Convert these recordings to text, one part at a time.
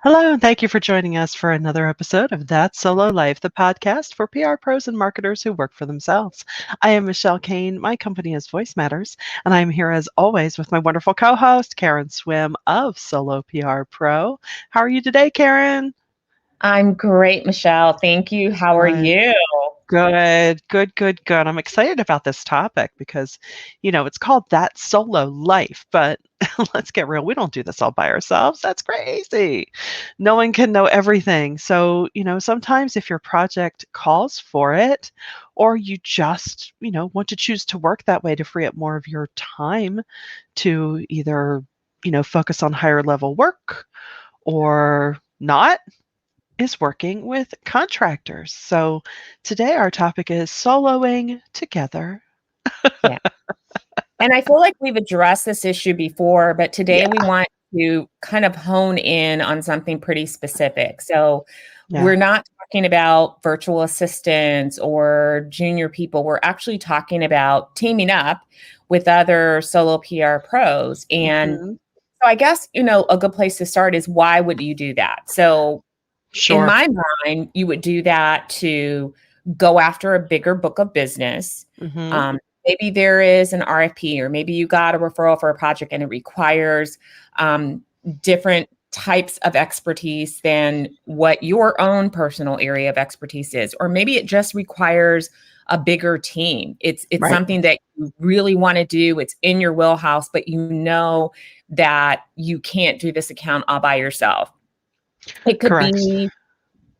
Hello, and thank you for joining us for another episode of That Solo Life, the podcast for PR pros and marketers who work for themselves. I am Michelle Kane. My company is Voice Matters, and I'm here as always with my wonderful co host, Karen Swim of Solo PR Pro. How are you today, Karen? I'm great, Michelle. Thank you. How are Good. you? Good. I'm excited about this topic because, it's called That Solo Life, but let's get real. We don't do this all by ourselves. That's crazy. No one can know everything. So, sometimes if your project calls for it, or you just, want to choose to work that way to free up more of your time to either, focus on higher level work or not, is working with contractors. So today our topic is soloing together. Yeah. And I feel like we've addressed this issue before, but today we Yeah. want to kind of hone in on something pretty specific. So Yeah. we're not talking about virtual assistants or junior people. We're actually talking about teaming up with other solo PR pros. And Mhm. so I guess, a good place to start is why would you do that? So in Sure. my mind, you would do that to go after a bigger book of business. Mhm. Maybe there is an RFP, or maybe you got a referral for a project and it requires different types of expertise than what your own personal area of expertise is. Or maybe it just requires a bigger team. It's Right. something that you really want to do. It's in your wheelhouse, but you know that you can't do this account all by yourself. It could Correct. be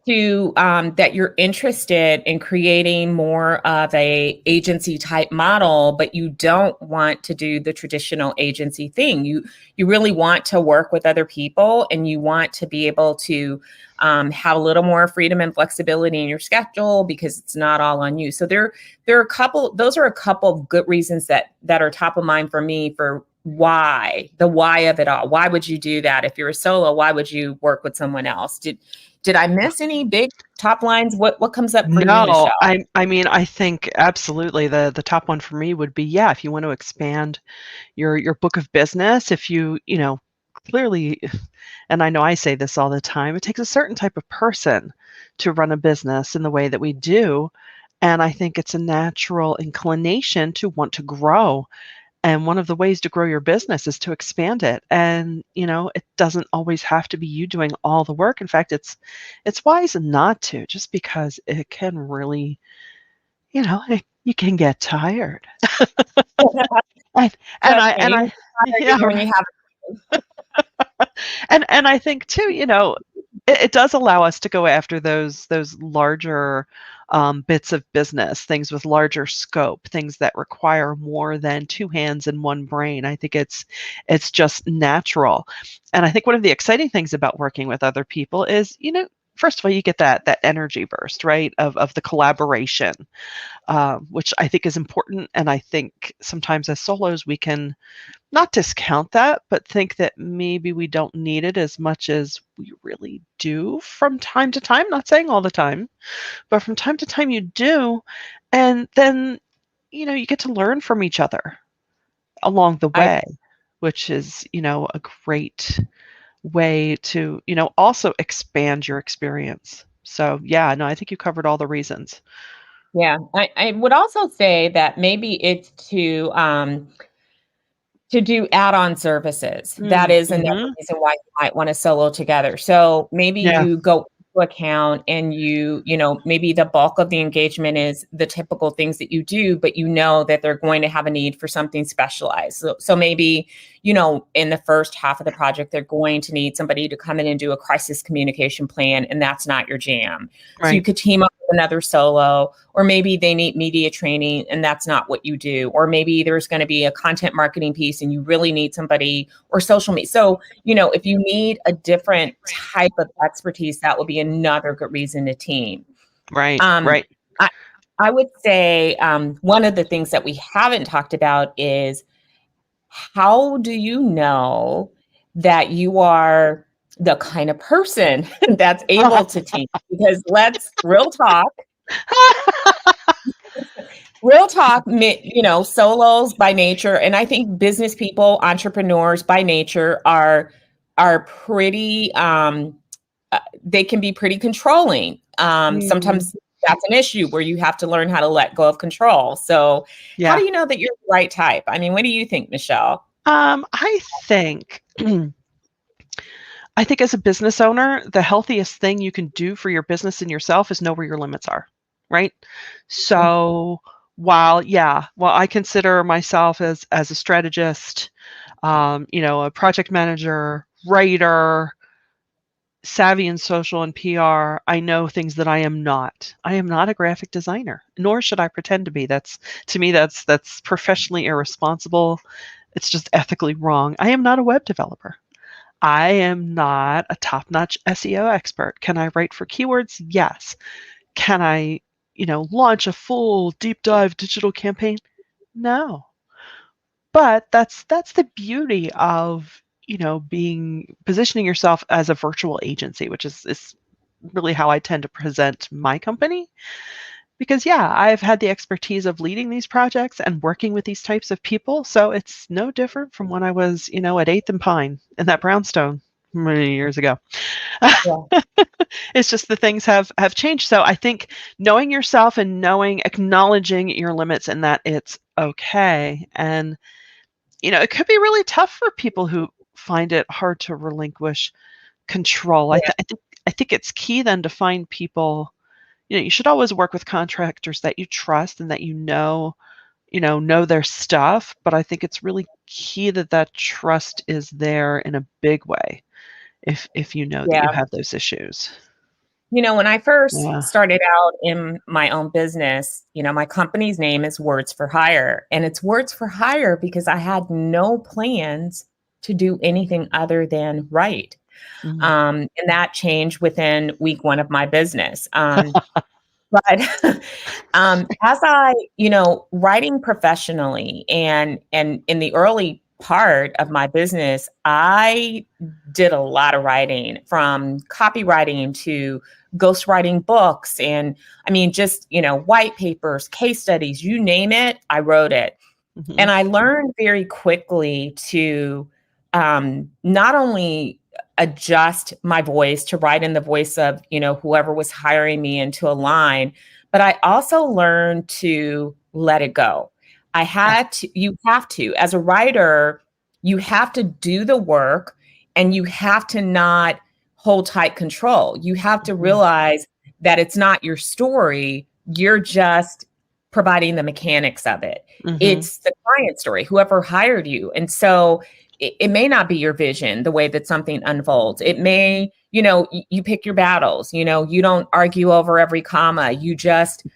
to that you're interested in creating more of a agency type model, but you don't want to do the traditional agency thing. You really want to work with other people, and you want to be able to have a little more freedom and flexibility in your schedule because it's not all on you. So there are a couple. Those are a couple of good reasons that are top of mind for me for the why of it all. Why would you do that? If you're a solo, why would you work with someone else? Did I miss any big top lines? What comes up for you, No, Michelle? I mean, I think absolutely the top one for me would be, yeah, if you want to expand your book of business, if clearly, and I know I say this all the time, it takes a certain type of person to run a business in the way that we do. And I think it's a natural inclination to want to grow. And one of the ways to grow your business is to expand it. And, it doesn't always have to be you doing all the work. In fact, it's wise not to, just because it can really, you can get tired. And and Trust I me, and you I have yeah, when you have and I think too, it does allow us to go after those larger bits of business, things with larger scope, things that require more than two hands and one brain. I think it's just natural, and I think one of the exciting things about working with other people is, first of all, you get that energy burst, right, of the collaboration, which I think is important. And I think sometimes as solos we can not discount that, but think that maybe we don't need it as much as we really do from time to time. Not saying all the time, but from time to time you do. And then, you get to learn from each other along the I way, which is, a great way to, also expand your experience. So, yeah, no, I think you covered all the reasons. yeah, I would also say that maybe it's to do add-on services. That is another Mm-hmm. reason why you might want to solo together. So maybe Yeah, you go to account and maybe the bulk of the engagement is the typical things that you do, but you know that they're going to have a need for something specialized. So maybe, in the first half of the project, they're going to need somebody to come in and do a crisis communication plan, and that's not your jam. So you right. could team up with another solo, or maybe they need media training and that's not what you do. Or maybe there's going to be a content marketing piece and you really need somebody, or social media. So, if you need a different type of expertise, that would be another good reason to team. Right, Um, right. I, I would say one of the things that we haven't talked about is how do you know that you are the kind of person that's able to team? Because real talk, real talk, solos by nature, and I think business people, entrepreneurs by nature are pretty they can be pretty controlling. Mm, Sometimes that's an issue where you have to learn how to let go of control. So how yeah. do you know that you're the right type? I mean, what do you think, Michelle? I think I think as a business owner, the healthiest thing you can do for your business and yourself is know where your limits are, right? So while I consider myself as a strategist, a project manager, writer, savvy in social and PR, I know things that I am not. I am not a graphic designer, nor should I pretend to be. That's to me that's professionally irresponsible. It's just ethically wrong. I am not a web developer. I am not a top-notch SEO expert. Can I write for keywords? Yes. Can I, launch a full deep dive digital campaign? No. But that's the beauty of, being positioning yourself as a virtual agency, which is really how I tend to present my company. Because yeah, I've had the expertise of leading these projects and working with these types of people. So it's no different from when I was, at 8th and Pine in that brownstone many years ago. Yeah. It's just the things have changed. So I think knowing yourself and acknowledging your limits and that it's okay. And it could be really tough for people who find it hard to relinquish control. Yeah. I think it's key then to find people. You should always work with contractors that you trust and that know their stuff. But I think it's really key that that trust is there in a big way if you know that you Yeah. have those issues. When I first Yeah. started out in my own business, my company's name is Words for Hire. And it's Words for Hire because I had no plans to do anything other than write. Mhm. And that changed within week one of my business. But as I, writing professionally and in the early part of my business, I did a lot of writing, from copywriting to ghostwriting books. And I mean, just, white papers, case studies, you name it, I wrote it. And Mhm. I learned very quickly to not only adjust my voice to write in the voice of, whoever was hiring me into a line, but I also learned to let it go. Yeah. You have to, as a writer, you have to do the work and you have to not hold tight control. You have to Mhm. realize that it's not your story. You're just providing the mechanics of it. Mhm. It's the client story, whoever hired you. And so it may not be your vision, the way that something unfolds. It may, you pick your battles, you don't argue over every comma. You just,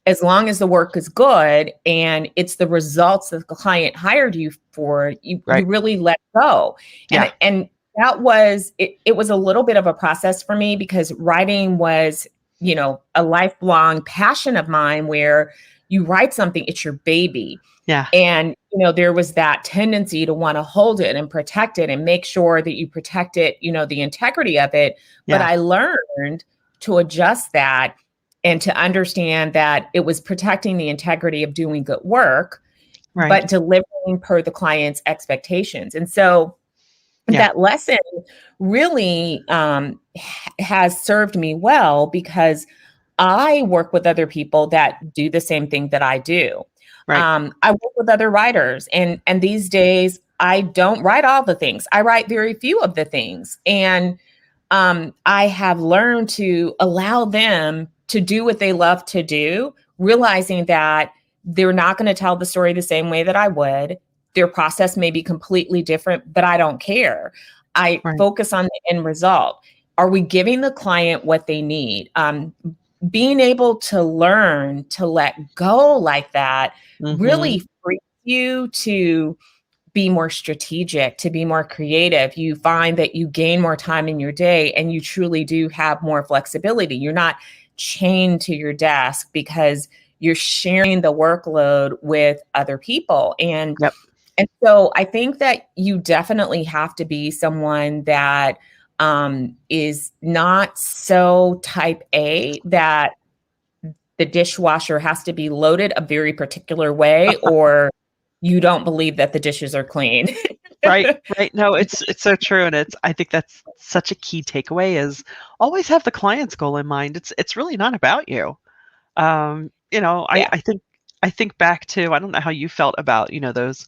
as long as the work is good and it's the results that the client hired you for, you Right. really let go. Yeah. And that was, it was a little bit of a process for me because writing was, a lifelong passion of mine, where you write something, it's your baby. Yeah. And, there was that tendency to want to hold it and protect it and make sure that you protect it, the integrity of it. But Yeah. I learned to adjust that and to understand that it was protecting the integrity of doing good work, Right. but delivering per the client's expectations. And so Yeah. that lesson really has served me well, because I work with other people that do the same thing that I do. Right. I work with other writers, and these days I don't write all the things. I write very few of the things, and I have learned to allow them to do what they love to do, realizing that they're not going to tell the story the same way that I would. Their process may be completely different, but I don't care. I Right. focus on the end result. Are we giving the client what they need? Being able to learn to let go like that really Mhm. frees you to be more strategic, to be more creative. You find that you gain more time in your day and you truly do have more flexibility. You're not chained to your desk because you're sharing the workload with other people. Yep. And so I think that you definitely have to be someone that is not so type A, that the dishwasher has to be loaded a very particular way, or you don't believe that the dishes are clean. Right, right. No, it's so true, and I think that's such a key takeaway is always have the client's goal in mind. It's really not about you. Yeah, I think back to I don't know how you felt about, those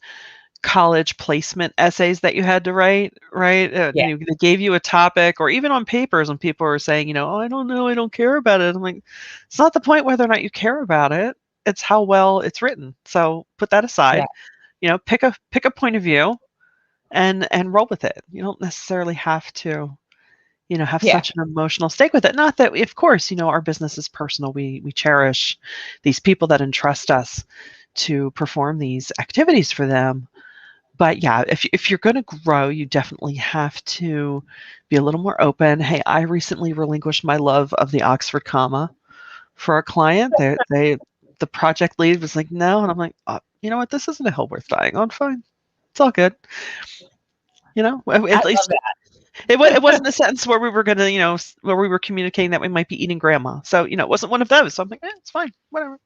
college placement essays that you had to write, right? yeah, They gave you a topic or even on papers when people were saying, "Oh, I don't know, I don't care about it." I'm like, it's not the point whether or not you care about it. It's how well it's written. So put that yeah, aside, pick a point of view and roll with it. You don't necessarily have to, have yeah, such an emotional stake with it. Not that, of course, our business is personal. We cherish these people that entrust us to perform these activities for them. But yeah, if you're going to grow, you definitely have to be a little more open. Hey, I recently relinquished my love of the Oxford comma for a client. The project lead was like, no, and I'm like, oh, you know what? This isn't a hill worth dying on. Fine, it's all good. I At love least it wasn't a sentence where we were gonna, where we were communicating that we might be eating grandma. So, it wasn't one of those. So I'm like, it's fine, whatever.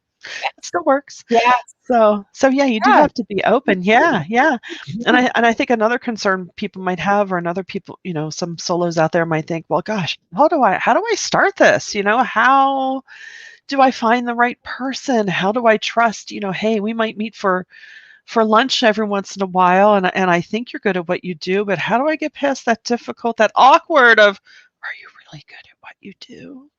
It still works. that. So yeah, you do Yeah, have to be open. Yeah, yeah. And I think another concern people might have, or another people, some solos out there might think, well, gosh, how do I start this? How do I find the right person? How do I trust, hey, we might meet for lunch every once in a while, and I think you're good at what you do, but how do I get past that difficult, that awkward of, are you really good at what you do?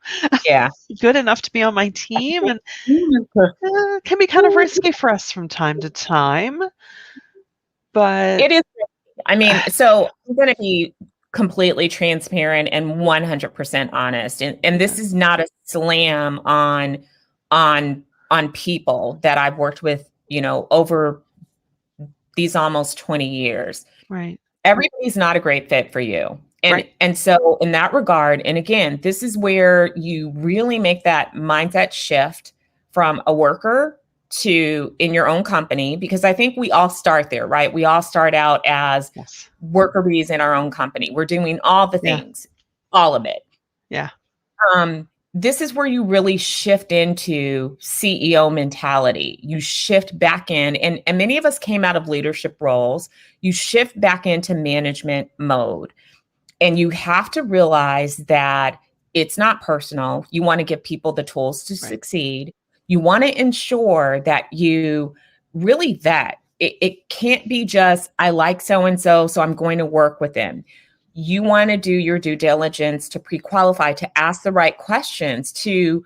yeah. Good enough to be on my team? And it can be kind of risky for us from time to time, but It is. I mean, so I'm going to be completely transparent and 100% honest. And this is not a slam on people that I've worked with, over these almost 20 years. right, Everybody's not a great fit for you. And right, and so in that regard, and again, this is where you really make that mindset shift from a worker to in your own company, because I think we all start there, right? We all start out as yes, worker bees in our own company. We're doing all the yeah, things, all of it. yeah, This is where you really shift into CEO mentality. You shift back in, and many of us came out of leadership roles. You shift back into management mode. And you have to realize that it's not personal. You want to give people the tools to right, succeed. You want to ensure that you really vet. It can't be just, I like so and so, so I'm going to work with them. You want to do your due diligence to pre qualify, to ask the right questions, to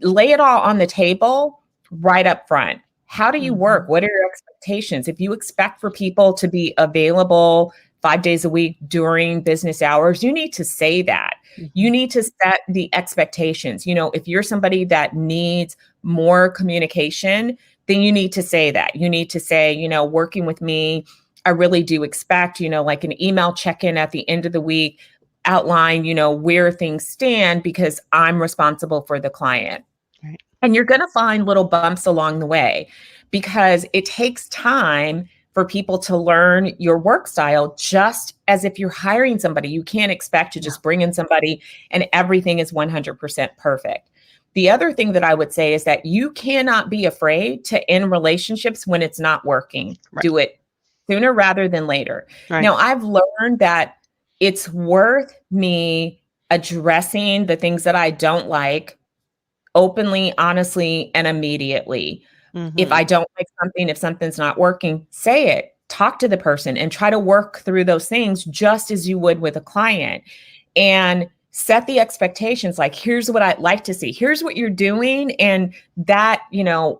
lay it all on the table right up front. How do you work? mhm, What are your expectations? If you expect for people to be available 5 days a week during business hours, you need to say that. You mhm, need to set the expectations. If you're somebody that needs more communication, then you need to say that. You need to say, working with me, I really do expect, like an email check-in at the end of the week, outline, where things stand because I'm responsible for the client. right, And you're going to find little bumps along the way because it takes time for people to learn your work style, just as if you're hiring somebody. You can't expect to yeah, just bring in somebody and everything is 100% perfect. The other thing that I would say is that you cannot be afraid to end relationships when it's not working. right, Do it sooner rather than later. right, Now, I've learned that it's worth me addressing the things that I don't like openly, honestly, and immediately. If I mhm, don't like something, if something's not working, say it. Talk to the person and try to work through those things just as you would with a client. And set the expectations like, here's what I'd like to see. Here's what you're doing. And that,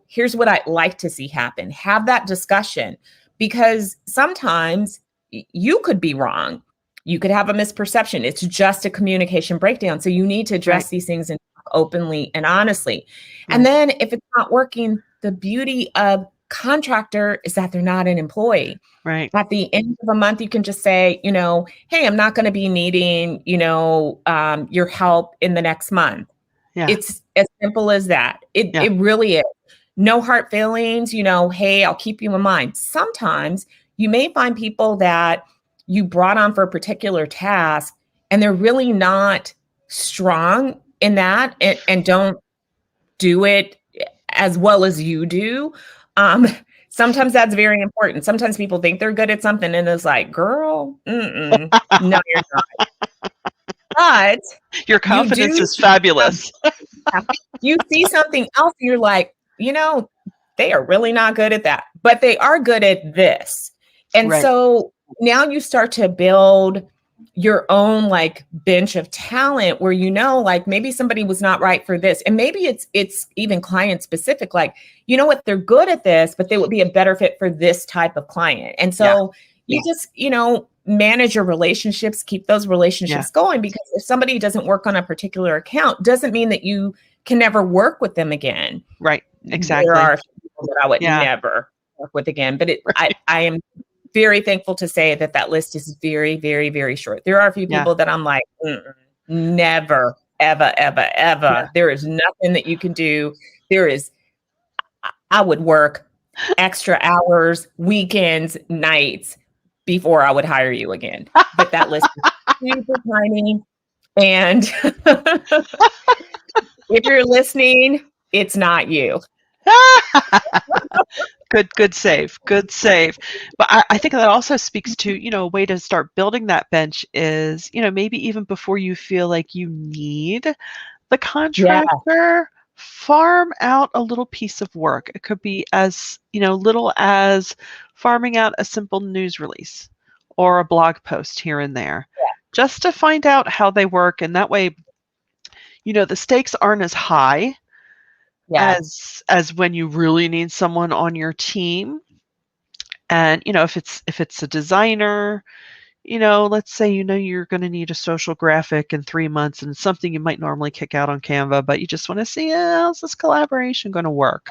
here's what I'd like to see happen. Have that discussion because sometimes you could be wrong. You could have a misperception. It's just a communication breakdown. So you need to right, address these things and talk openly and honestly. And right, then if it's not working, the beauty of contractor is that they're not an employee. right, At the end of a month, you can just say, hey, I'm not going to be needing, your help in the next month. yeah, It's as simple as that. It yeah, it really is. No hard feelings, hey, I'll keep you in mind. Sometimes you may find people that you brought on for a particular task and they're really not strong in that and don't do it as well as you do. Um, Sometimes that's very important. Sometimes people think they're good at something and it's like, girl, no, you're not. But Your you confidence do is fabulous. you see something else and you're like, they are really not good at that, but they are good at this. And Right. so now you start to build your own like bench of talent where like maybe somebody was not right for this, and maybe it's even client specific, like what, they're good at this but they would be a better fit for this type of client. And so you just manage your relationships, keep those relationships going, because if somebody doesn't work on a particular account doesn't mean that you can never work with them again. Right. Exactly. There are people that I would never work with again, but I am very thankful to say that list is very, very, very short. There are a few people that I'm like, never, ever, ever, ever. Yeah. There is nothing that you can do. I would work extra hours, weekends, nights before I would hire you again. But that list is super tiny. And if you're listening, it's not you. Good save. Good save. But I think that also speaks to, a way to start building that bench is, maybe even before you feel like you need the contractor, farm out a little piece of work. It could be as, little as farming out a simple news release or a blog post here and there, just to find out how they work. And that way, the stakes aren't as high as when you really need someone on your team. And if it's a designer, let's say you're going to need a social graphic in 3 months, and it's something you might normally kick out on Canva, but you just want to see, how's this collaboration going to work?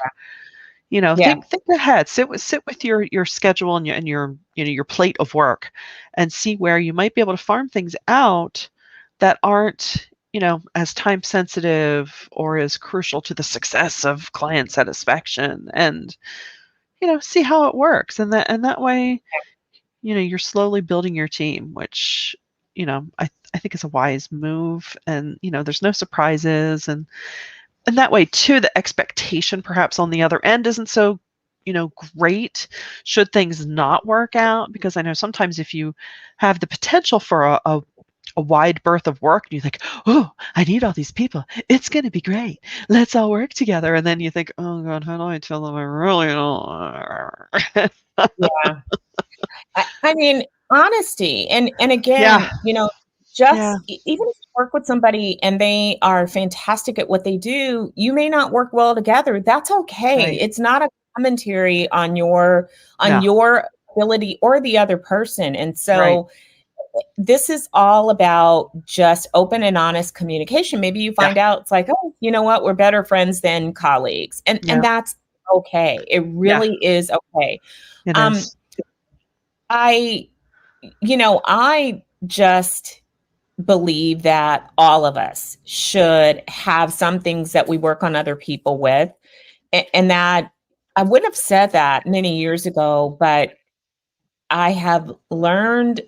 Think ahead, sit with your schedule and your plate of work, and see where you might be able to farm things out that aren't as time sensitive or as crucial to the success of client satisfaction, and see how it works. And that way, you're slowly building your team, which I think is a wise move. And there's no surprises, and that way too, the expectation perhaps on the other end isn't so great should things not work out, because I know sometimes if you have the potential for a wide berth of work and you think, oh, I need all these people, it's going to be great, let's all work together, and then you think, oh God, how do I tell them I really don't? I mean, honesty, and again, even if you work with somebody and they are fantastic at what they do, you may not work well together. That's okay. Right. It's not a commentary on your ability or the other person. And so this is all about just open and honest communication. Maybe you find out it's like, oh, you know what, we're better friends than colleagues. And that's okay. It really is okay. It is. I just believe that all of us should have some things that we work on other people with. And that I wouldn't have said that many years ago, but I have learned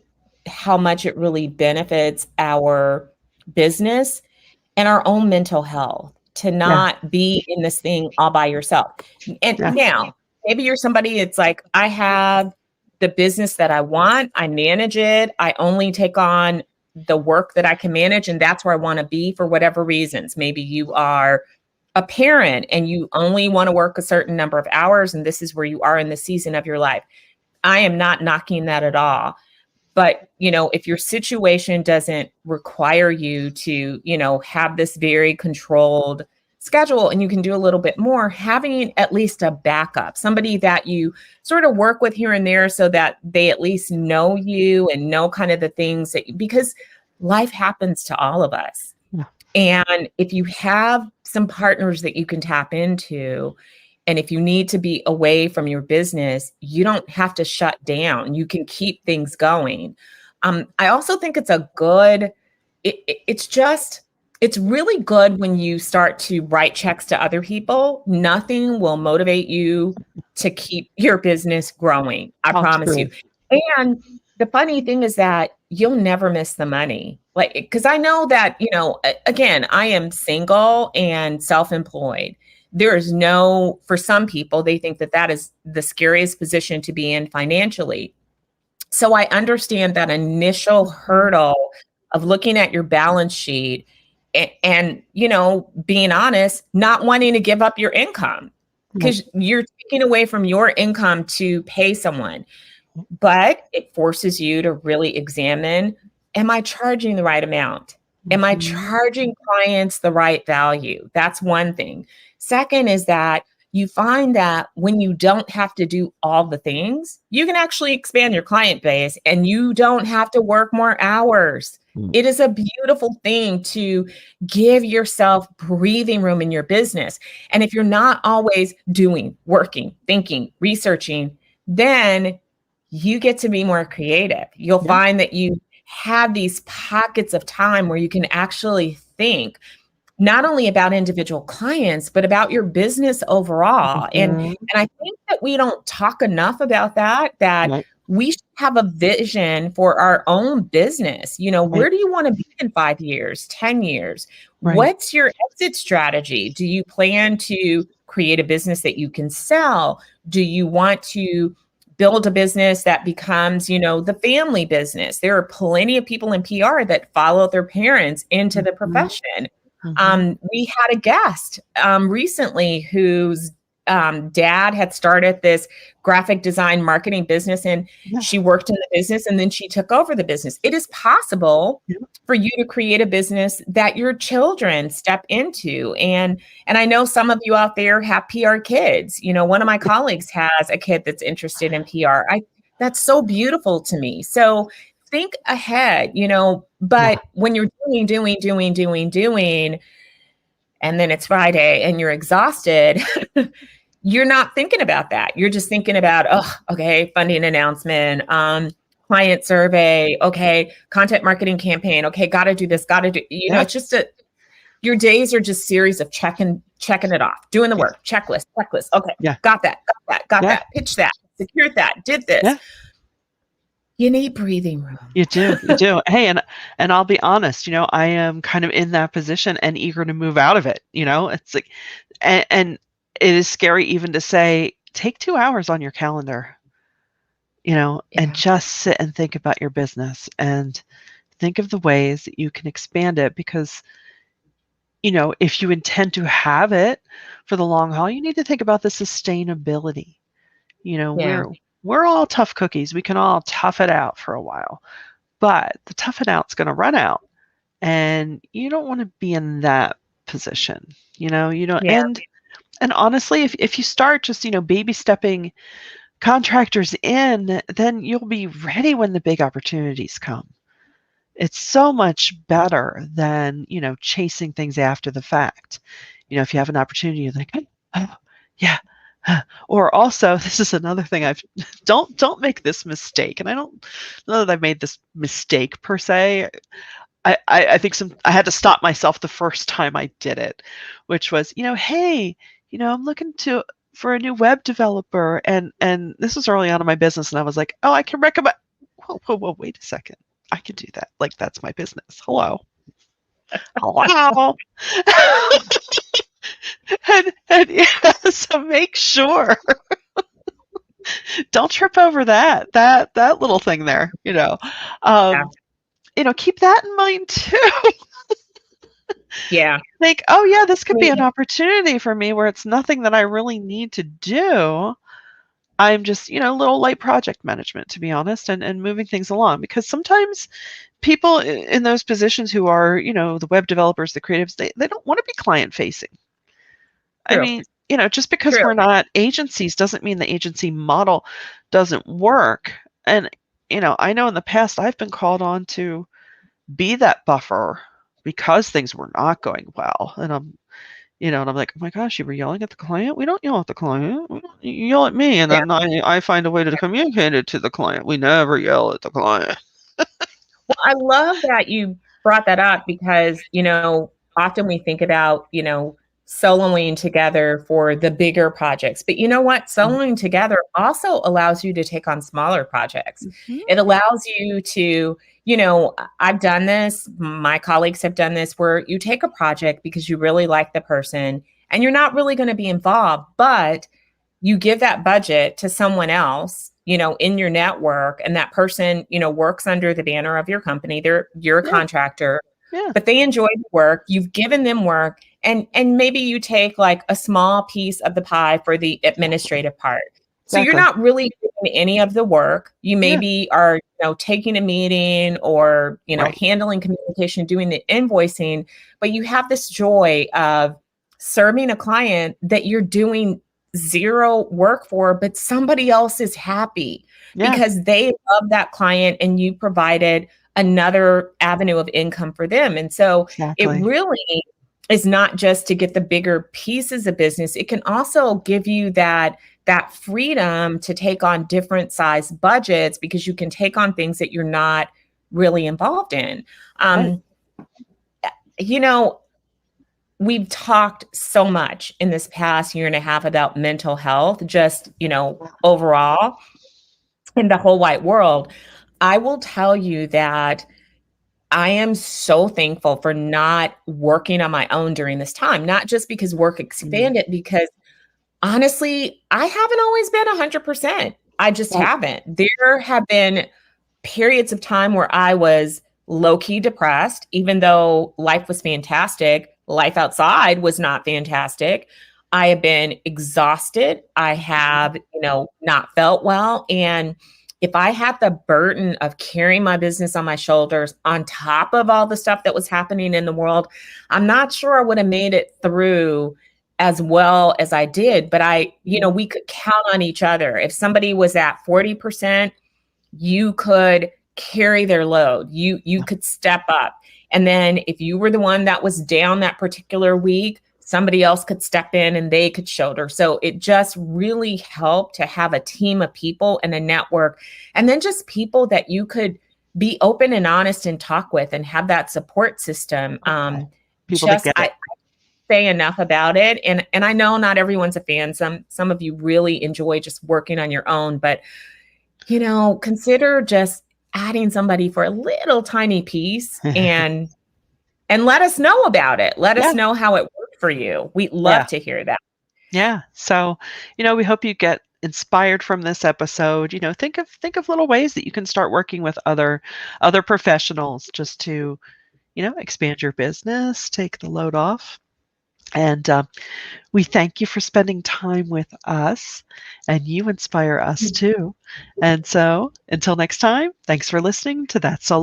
how much it really benefits our business and our own mental health to not be in this thing all by yourself. And now, maybe you're somebody, it's like, I have the business that I want, I manage it, I only take on the work that I can manage, and that's where I want to be for whatever reasons. Maybe you are a parent and you only want to work a certain number of hours, and this is where you are in the season of your life. I am not knocking that at all. But, if your situation doesn't require you to, have this very controlled schedule and you can do a little bit more, having at least a backup, somebody that you sort of work with here and there so that they at least know you and know kind of the things because life happens to all of us. Yeah. And if you have some partners that you can tap into, and if you need to be away from your business, you don't have to shut down. You can keep things going. I also think it's it's really good when you start to write checks to other people. Nothing will motivate you to keep your business growing. I promise you. And the funny thing is that you'll never miss the money. Because I know that, again, I am single and self-employed. there is no, for some people, they think that that is the scariest position to be in financially. So I understand that initial hurdle of looking at your balance sheet and, being honest, not wanting to give up your income Right. because you're taking away from your income to pay someone. But it forces you to really examine, am I charging the right amount? Am I Mhm. charging clients the right value? That's one thing. Second is that you find that when you don't have to do all the things, you can actually expand your client base and you don't have to work more hours. Mm. It is a beautiful thing to give yourself breathing room in your business. And if you're not always doing, working, thinking, researching, then you get to be more creative. You'll Yeah. find that you have these pockets of time where you can actually think not only about individual clients, but about your business overall. And Mhm. I think that we don't talk enough about that Right. we should have a vision for our own business. Right. Where do you want to be in 5 years, 10 years? Right. What's your exit strategy? Do you plan to create a business that you can sell? Do you want to build a business that becomes, the family business? There are plenty of people in PR that follow their parents into the Mhm. profession. Mhm. We had a guest recently whose dad had started this graphic design marketing business, and Yeah. she worked in the business and then she took over the business. It is possible Yeah. for you to create a business that your children step into. And I know some of you out there have PR kids. One of my colleagues has a kid that's interested in PR. That's so beautiful to me. So think ahead, Yeah. but when you're doing, and then it's Friday and you're exhausted, you're not thinking about that. You're just thinking about, oh, okay, funding announcement, client survey, okay, content marketing campaign, okay, got to do this, got to do, Yeah. it's just your days are just series of checking it off, doing the Yeah. work, checklist. Okay, Yeah. got that, got Yeah. that, pitch that, secured that, did this. Yeah. You need breathing room. You do. You do. Hey, and I'll be honest, I am kind of in that position and eager to move out of it. It's like, and it is scary even to say, take 2 hours on your calendar, and Yeah, just sit and think about your business and think of the ways that you can expand it because, if you intend to have it for the long haul, you need to think about the sustainability. You know, yeah, we're all tough cookies. We can all tough it out for a while, but the tough it out's gonna run out, and you don't wanna be in that position, you don't yeah, and honestly, if you start just, baby stepping contractors in, then you'll be ready when the big opportunities come. It's so much better than, chasing things after the fact. If you have an opportunity, you're like, "Oh, yeah." Or also, this is another thing I've don't make this mistake, and I don't know that I've made this mistake per se. I think I had to stop myself the first time I did it, which was, "Hey, I'm looking to for a new web developer," and this was early on in my business, and I was like, "Oh, I can recommend." Whoa, whoa, whoa! Wait a second. I could do that. Like that's my business. Hello, hello. And yeah, so make sure don't trip over that little thing there. yeah, Um, keep that in mind too. yeah. Like, oh yeah, this I could be mean, an opportunity for me where it's nothing that I really need to do. I'm just, little light project management, to be honest, and moving things along. Because sometimes people in those positions who are, the web developers, the creatives, they don't want to be client facing. I true, mean, just because true. we're not agencies doesn't mean the agency model doesn't work. And, I know in the past I've been called on to be that buffer because things were not going well. And I'm like, oh my gosh, you were yelling at the client? We don't yell at the client. You yell at me, and Yeah, then I find a way to communicate it to the client. We never yell at the client. well, I love that you brought that up because, often we think about, soloing together for the bigger projects. But you know what? Soloing together also allows you to take on smaller projects. Mhm. It allows you to, I've done this, my colleagues have done this, where you take a project because you really like the person and you're not really going to be involved, but you give that budget to someone else, in your network, and that person, works under the banner of your company. You're a Yeah. contractor, Yeah. but they enjoy the work. You've given them work, and maybe you take like a small piece of the pie for the administrative part. So you're Exactly. not really doing any of the work. You Yeah. maybe are, taking a meeting or, Right. handling communication, doing the invoicing, but you have this joy of serving a client that you're doing zero work for, but somebody else is happy Yeah. because they love that client and you provided another avenue of income for them. And so it Exactly. really is not just to get the bigger pieces of business. It can also give you that freedom to take on different size budgets because you can take on things that you're not really involved in. Right. Um, you know, we've talked so much in this past year and a half about mental health, just, overall in the whole wide world. I will tell you that I am so thankful for not working on my own during this time, not just because work Mm. expanded, because honestly, I haven't always been 100%. I just Right. haven't. There have been periods of time where I was low key depressed, even though life was fantastic. Life outside was not fantastic. I have been exhausted. I have, not felt well. And if I had the burden of carrying my business on my shoulders on top of all the stuff that was happening in the world, I'm not sure I would have made it through as well as I did. But we could count on each other. If somebody was at 40%, you could carry their load. You could step up. And then if you were the one that was down that particular week, somebody else could step in and they could shoulder. So it just really helped to have a team of people and a network, and then just people that you could be open and honest and talk with and have that support system. People that Just get it. I say enough about it. And I know not everyone's a fan. Some of you really enjoy just working on your own, but consider just adding somebody for a little tiny piece and let us know about it. Let us Yeah. know how it worked for you. We'd love Yeah. to hear that. Yeah. So, we hope you get inspired from this episode. Think of little ways that you can start working with other professionals just to, expand your business, take the load off. And we thank you for spending time with us, and you inspire us too. And so, until next time, thanks for listening to That's So